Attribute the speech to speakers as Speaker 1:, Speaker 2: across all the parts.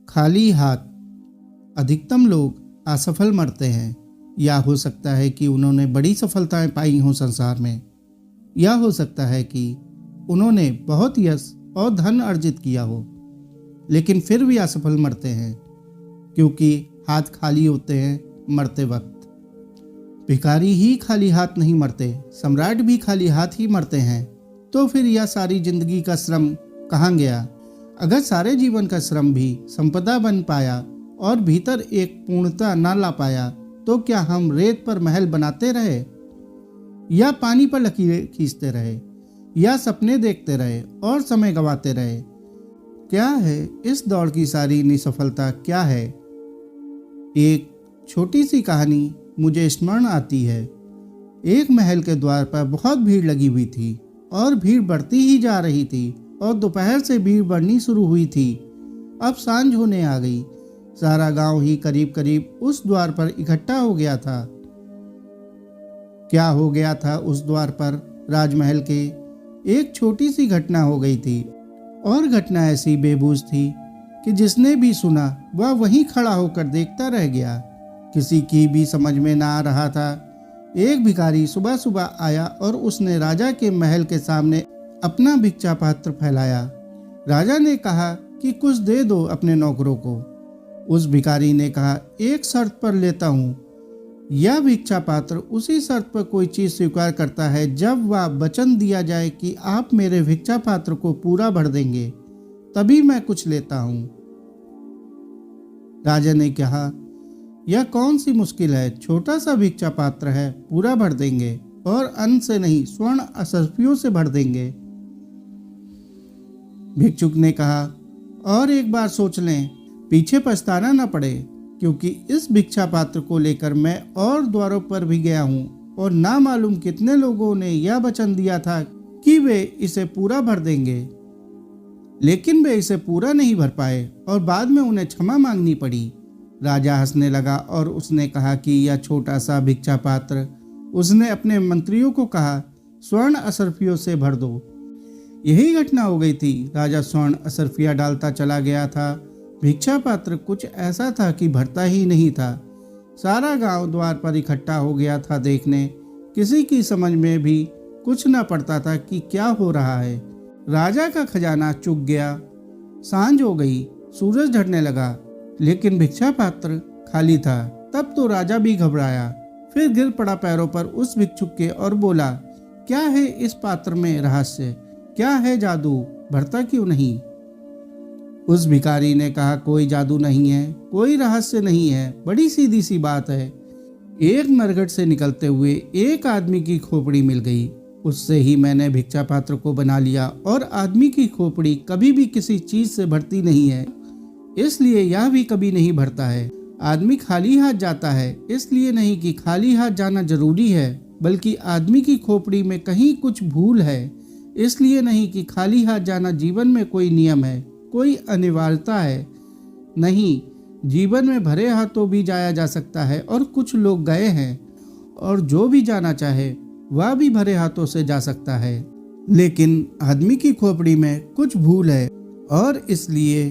Speaker 1: खाली हाथ। अधिकतम लोग असफल मरते हैं। या हो सकता है कि उन्होंने बड़ी सफलताएं पाई हों संसार में, या हो सकता है कि उन्होंने बहुत यश और धन अर्जित किया हो, लेकिन फिर भी असफल मरते हैं क्योंकि हाथ खाली होते हैं मरते वक्त। भिखारी ही खाली हाथ नहीं मरते, सम्राट भी खाली हाथ ही मरते हैं। तो फिर यह सारी जिंदगी का श्रम कहाँ गया? अगर सारे जीवन का श्रम भी संपदा बन पाया और भीतर एक पूर्णता न ला पाया, तो क्या हम रेत पर महल बनाते रहे, या पानी पर लकीरें खींचते रहे, या सपने देखते रहे और समय गंवाते रहे? क्या है इस दौड़ की सारी निसफलता? क्या है? एक छोटी सी कहानी मुझे स्मरण आती है। एक महल के द्वार पर बहुत भीड़ लगी हुई थी और भीड़ बढ़ती ही जा रही थी और दोपहर से भीड़ बढ़नी शुरू हुई थी। अब सांझ होने आ गई। सारा गांव ही करीब करीब उस द्वार पर इकट्ठा हो गया था। क्या हो गया था उस द्वार पर? राजमहल के एक छोटी सी घटना हो गई थी, और घटना ऐसी बेबूझ थी कि जिसने भी सुना वह वहीं खड़ा होकर देखता रह गया। किसी की भी समझ में ना आ रहा था। एक भिखारी सुबह सुबह आया और उसने राजा के महल के सामने अपना भिक्षा पात्र फैलाया। राजा ने कहा कि कुछ दे दो अपने नौकरों को। उस भिखारी ने कहा, एक शर्त पर लेता हूँ। यह भिक्षा पात्र उसी शर्त पर कोई चीज स्वीकार करता है जब वह वचन दिया जाए कि आप मेरे भिक्षा पात्र को पूरा भर देंगे, तभी मैं कुछ लेता हूँ। राजा ने कहा, यह कौन सी मुश्किल है? छोटा सा भिक्षा पात्र है, पूरा भर देंगे, और अन्न से नहीं स्वर्ण असरफियों से भर देंगे। भिक्षुक ने कहा, और एक बार सोच लें, पीछे पछताना न पड़े, क्योंकि इस भिक्षा पात्र को लेकर मैं और द्वारों पर भी गया हूँ और ना मालूम कितने लोगों ने यह वचन दिया था कि वे इसे पूरा भर देंगे, लेकिन वे इसे पूरा नहीं भर पाए और बाद में उन्हें क्षमा मांगनी पड़ी। राजा हंसने लगा और उसने कहा कि यह छोटा सा भिक्षा पात्र, उसने अपने मंत्रियों को कहा, स्वर्ण असरफियों से भर दो। यही घटना हो गई थी। राजा स्वर्ण असरफिया डालता चला गया था। भिक्षा पात्र कुछ ऐसा था कि भरता ही नहीं था। सारा गांव द्वार पर इकट्ठा हो गया था देखने। किसी की समझ में भी कुछ न पड़ता था कि क्या हो रहा है। राजा का खजाना चुक गया। सांझ हो गई, सूरज ढलने लगा, लेकिन भिक्षा पात्र खाली था। तब तो राजा भी घबराया, फिर गिर पड़ा पैरों पर उस भिक्षुक के और बोला, क्या है इस पात्र में रहस्य? क्या है जादू? भरता क्यों नहीं? उस भिखारी ने कहा, कोई जादू नहीं है, कोई रहस्य नहीं है, बड़ी सीधी सी बात है। एक मरघट से निकलते हुए एक आदमी की खोपड़ी मिल गई, उससे ही मैंने भिक्षा पात्र को बना लिया। और आदमी की खोपड़ी कभी भी किसी चीज से भरती नहीं है, इसलिए यह भी कभी नहीं भरता है। आदमी खाली हाथ जाता है, इसलिए नहीं कि खाली हाथ जाना जरूरी है, बल्कि आदमी की खोपड़ी में कहीं कुछ भूल है, इसलिए नहीं कि खाली हाथ जाना जीवन में कोई नियम है, कोई अनिवार्यता है। नहीं, जीवन में भरे हाथों भी जाया जा सकता है, और कुछ लोग गए हैं, और जो भी जाना चाहे वह भी भरे हाथों से जा सकता है। लेकिन आदमी की खोपड़ी में कुछ भूल है, और इसलिए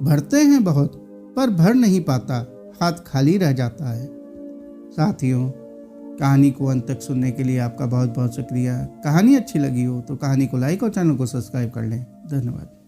Speaker 1: भरते हैं बहुत, पर भर नहीं पाता, हाथ खाली रह जाता है। साथियों, कहानी को अंत तक सुनने के लिए आपका बहुत बहुत शुक्रिया। कहानी अच्छी लगी हो तो कहानी को लाइक और चैनल को सब्सक्राइब कर लें। धन्यवाद।